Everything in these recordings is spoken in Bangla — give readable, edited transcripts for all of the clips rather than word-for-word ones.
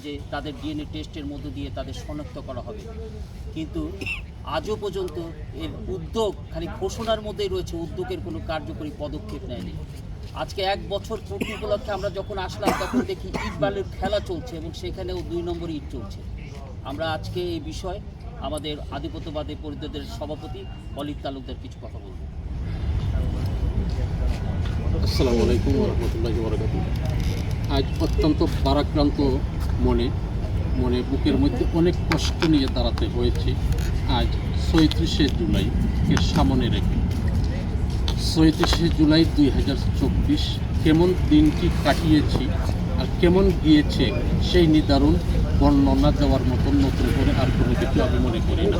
যে তাদের ডিএনএ টেস্টের মধ্য দিয়ে তাদের শনাক্ত করা হবে, কিন্তু আজও পর্যন্ত এর উদ্যোগ খালি ঘোষণার মধ্যেই রয়েছে, উদ্যোগের কোনো কার্যকরী পদক্ষেপ নেয়নি। আজকে 1 বছর পূর্তি উপলক্ষে আমরা যখন আসলাম তখন দেখি ইট বালুর খেলা চলছে এবং সেখানেও 2 নম্বর ইট চলছে। আমরা আজকে এই বিষয়ে আমাদের আধিপত্যবাদী পরিষদের সভাপতি অলিদ তালুকদার কিছু কথা বলব। আসসালামু আলাইকুম রহমতুল্লাহি বারাকাতুহু। আজ অত্যন্ত ভারাক্রান্ত মনে বুকের মধ্যে অনেক কষ্ট নিয়ে দাঁড়াতে হয়েছে। আজ ৩৬শে জুলাই এর সামনে রেখে ৩৬শে জুলাই ২০২৪ কেমন দিনটি কাটিয়েছি আর কেমন গিয়েছে সেই নির্ধারণ বর্ণনা দেওয়ার মতন নতুন করে আর কোনো কিছু আমি মনে করি না।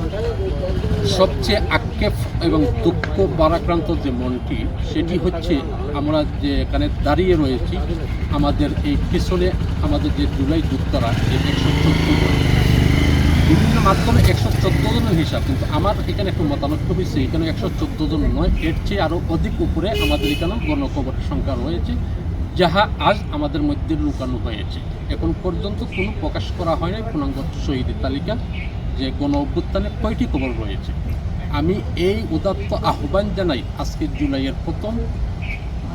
সবচেয়ে আক্ষেপ এবং দুঃখ ভারাক্রান্ত যে মনটি, সেটি হচ্ছে আমরা যে এখানে দাঁড়িয়ে রয়েছি, আমাদের এই পিছনে আমাদের যে জুলাই যোদ্ধারা, এই 114 জন, বিভিন্ন মাধ্যমে 114 জনের হিসাব, কিন্তু আমার এখানে একটু মতানৈক্য হয়েছে, এখানে 114 জন নয়, এর চেয়ে আরও অধিক উপরে আমাদের এখানে গণকবরের সংখ্যা রয়েছে, যাহা আজ আমাদের মধ্যে লুকানো হয়েছে। এখন পর্যন্ত কোনো প্রকাশ করা হয় নাই পূর্ণাঙ্গ শহীদের তালিকা, যে গণ অভ্যুত্থানে কয়টি কবর রয়েছে। আমি এই উদাত্ত আহ্বান জানাই, আজকে জুলাইয়ের প্রথম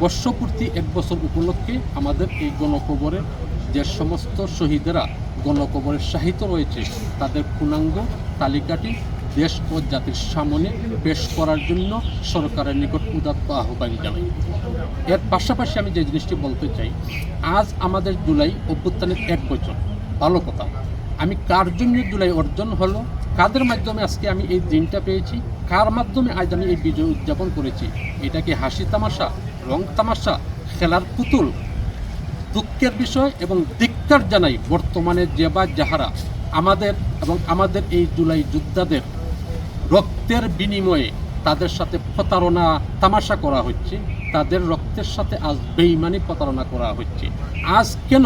বর্ষপূর্তি 1 বছর উপলক্ষে আমাদের এই গণকবরের যে সমস্ত শহীদেরা গণকবরের শাহিত রয়েছে, তাদের পূর্ণাঙ্গ তালিকাটি দেশ ও জাতির সামনে পেশ করার জন্য সরকারের নিকট উদাত্ত আহ্বান জানাই। এর পাশাপাশি আমি যে জিনিসটি বলতে চাই, আজ আমাদের জুলাই অভ্যুত্থানের 1 বছর, ভালো কথা। আমি কার জন্য জুলাই অর্জন হলো, কাদের মাধ্যমে আজকে আমি এই দিনটা পেয়েছি, কার মাধ্যমে আজ আমি এই বিজয় উদযাপন করেছি, এটা কি হাসি তামাশা, রং তামাশা, খেলার পুতুল? দুঃখের বিষয় এবং ধিক্কার জানাই বর্তমানে যে বা যাহারা আমাদের এই জুলাই যোদ্ধাদের রক্তের বিনিময়ে তাদের সাথে প্রতারণা তামাশা করা হচ্ছে, তাদের রক্তের সাথে আজ বেঈমানি প্রতারণা করা হচ্ছে। আজ কেন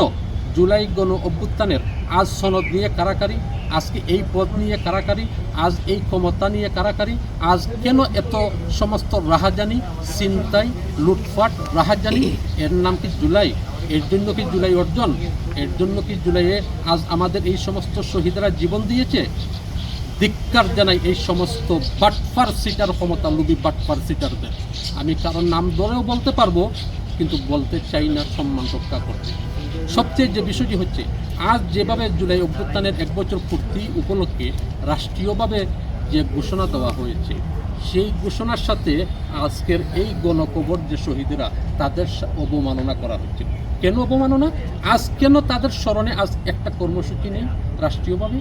জুলাই গণ অভ্যুত্থানের আজ সনদ নিয়ে কারাকারি, আজকে এই পদ নিয়ে কারাকারি, আজ এই ক্ষমতা নিয়ে কারাকারি, আজ কেন এত সমস্ত রাহাজানি, ছিনতাই, লুটপাট, রাহাজানি? এর নাম কি জুলাই? এর জন্য কি জুলাই অর্জন? এর জন্য কি জুলাইয়ে আজ আমাদের এই সমস্ত শহীদরা জীবন দিয়েছে? ধিক্কার জানাই এই সমস্ত বাটপার সিটার, ক্ষমতা লুবি বাটপার সিটারদের। আমি কারণ নাম ধরেও বলতে পারবো, কিন্তু বলতে চাই না সম্মান রক্ষা করতে। সবচেয়ে যে বিষয়টি হচ্ছে, আজ যেভাবে জুলাই অভ্যুত্থানের 1 বছর পূর্তি উপলক্ষে রাষ্ট্রীয়ভাবে যে ঘোষণা দেওয়া হয়েছে, সেই ঘোষণার সাথে আজকের এই গণকবর যে শহীদেরা, তাদের অবমাননা করা হচ্ছে। কেন অবমাননা? আজ কেন তাদের স্মরণে আজ একটা কর্মসূচি নেই রাষ্ট্রীয়ভাবে?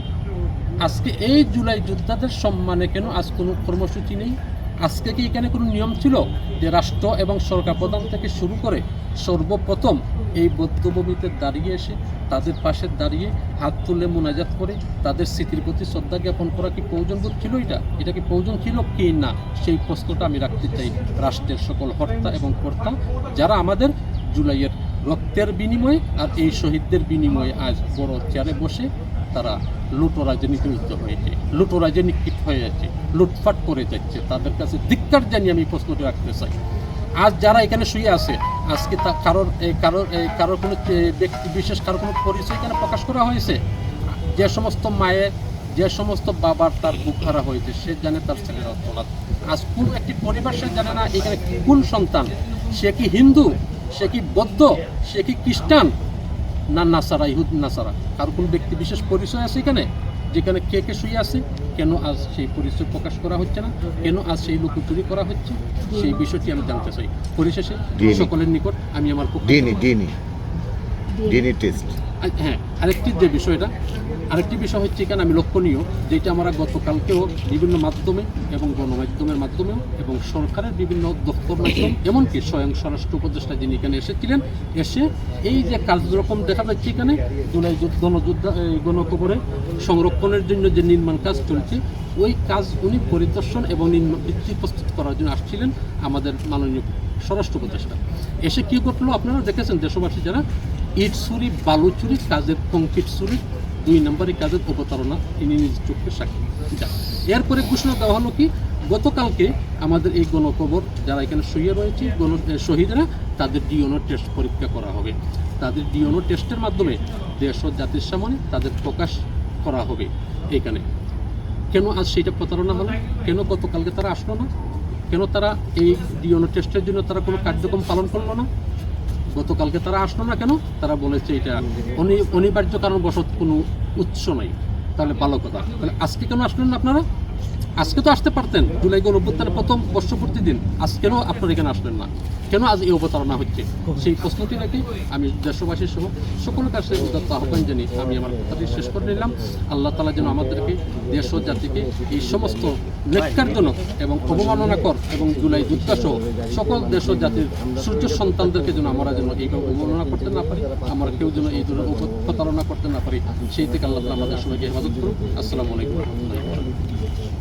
আজকে এই জুলাই যোদ্ধাদের সম্মানে কেন আজ কোনো কর্মসূচি নেই? আজকে কি এখানে কোনো নিয়ম ছিল যে রাষ্ট্র এবং সরকার প্রধান থেকে শুরু করে সর্বপ্রথম এই বধ্যভূমিতে দাঁড়িয়ে এসে তাদের পাশে দাঁড়িয়ে হাত তুলে মোনাজাত করে তাদের স্মৃতির প্রতি শ্রদ্ধা জ্ঞাপন করা কি প্রয়োজনবোধ ছিল? এটা কি প্রয়োজন ছিল কি না, সেই প্রশ্নটা আমি রাখতে চাই রাষ্ট্রের সকল হর্তা এবং কর্তা, যারা আমাদের জুলাইয়ের রক্তের বিনিময়ে আর এই শহীদদের বিনিময়ে আজ বড় চেয়ারে বসে তারা লুটোরাজে নিযুক্ত হয়েছে, লুটোরাজে নিক্ষিপ্ত হয়ে যাচ্ছে, লুটপাট করে যাচ্ছে। তাদের কাছে ধিক্কার জানিয়ে আমি প্রশ্নটি রাখতে চাই। আজ যারা এখানে শুয়ে আছে, আজকে কারোর কোনো ব্যক্তি বিশেষ কারো কোনো পরিচয় এখানে প্রকাশ করা হয়েছে? যে সমস্ত মায়ের, যে সমস্ত বাবার তার বুক হারা হয়েছে, সে জানে তার ছেলের অপরাধ। আজ কোন একটি পরিবার সে জানে না এখানে কোন সন্তান, সে কি হিন্দু, সে কি বৌদ্ধ, সে কি খ্রিস্টান, না নাসারা, ইহুদ নাসারা। কারো কোনো ব্যক্তি বিশেষ পরিচয় আছে এখানে, যেখানে কে কে শুয়ে আছে? কেন আজ সেই পরিচয় প্রকাশ করা হচ্ছে না? কেন আজ সেই লুকোচুরি করা হচ্ছে? সেই বিষয়টি আমি জানতে চাই। পরিশেষে সকলের নিকট আমি আমার হ্যাঁ, আরেকটি বিষয় হচ্ছে এখানে আমি লক্ষণীয়, যেটা আমরা গতকালকেও বিভিন্ন মাধ্যমে এবং গণমাধ্যমের মাধ্যমেও এবং সরকারের বিভিন্ন দপ্তর মাধ্যম, এমনকি স্বয়ং স্বরাষ্ট্র উপদেষ্টা যিনি এখানে এসেছিলেন, এসে এই যে কার্যক্রম দেখা যাচ্ছে এখানে জুলাই গণকবরে সংরক্ষণের জন্য যে নির্মাণ কাজ চলছে, ওই কাজ উনি পরিদর্শন এবং ভিত্তি প্রস্তুত করার জন্য আসছিলেন আমাদের মাননীয় স্বরাষ্ট্র উপদেষ্টা। এসে কী ঘটলো আপনারা দেখেছেন, দেশবাসী যারা, ইট চুরি, বালু চুরি, কাজের কংক্রিট চুরি, 2 নম্বরই কাজের অবতারণা তিনি নিজ চোখে সাক্ষী। এরপরে ঘোষণা দেওয়া হলো কি, গতকালকে আমাদের এই গণকবর যারা এখানে শুয়ে রয়েছে শহীদরা, তাদের ডিএনএ টেস্ট পরীক্ষা করা হবে। তাদের ডিএনএ টেস্টের মাধ্যমে দেশ ও জাতির সামনে তাদের প্রকাশ করা হবে। এইখানে কেন আজ সেইটা প্রতারণা হলো? কেন গতকালকে তারা আসলো না? কেন তারা এই ডিএনএ টেস্টের জন্য তারা কোনো কার্যক্রম পালন করলো না? গতকালকে তারা আসলো না কেন? তারা বলেছে এটা অনিবার্য কারণবশত কোনো উৎস নাই। তাহলে ভালো কথা। তাহলে আজকে কেন আসলেন না আপনারা? আজকে তো আসতে পারতেন, জুলাই গণঅভ্যুত্থানের প্রথম বর্ষপূর্তি দিন। আজ কেন আপনারা এখানে আসলেন না? কেন আজ এই অবতারণা হচ্ছে? সেই প্রশ্নটি রেখে আমি দেশবাসী সহ সকলের কাছে উদাত্ত আহ্বান জানিয়ে আমি আমার কথাটি শেষ করে নিলাম। আল্লাহ তাআলা যেন আমাদেরকে, দেশ ও জাতিকে এই সমস্ত নেককারজনক এবং অবমাননাকর এবং জুলাই যুদ্ধসহ সকল দেশ ও জাতির সূর্য সন্তানদেরকে যেন আমরা যেন এইভাবে অবমাননা করতে না পারি, আমরা কেউ যেন এই ধরনের প্রতারণা করতে না পারি, সেই থেকে আল্লাহ তাআলা আমাদের সবাইকে হেফাজত করুন। আসসালামু আলাইকুম ওয়া রাহমাতুল্লাহি ওয়া বারাকাতুহু।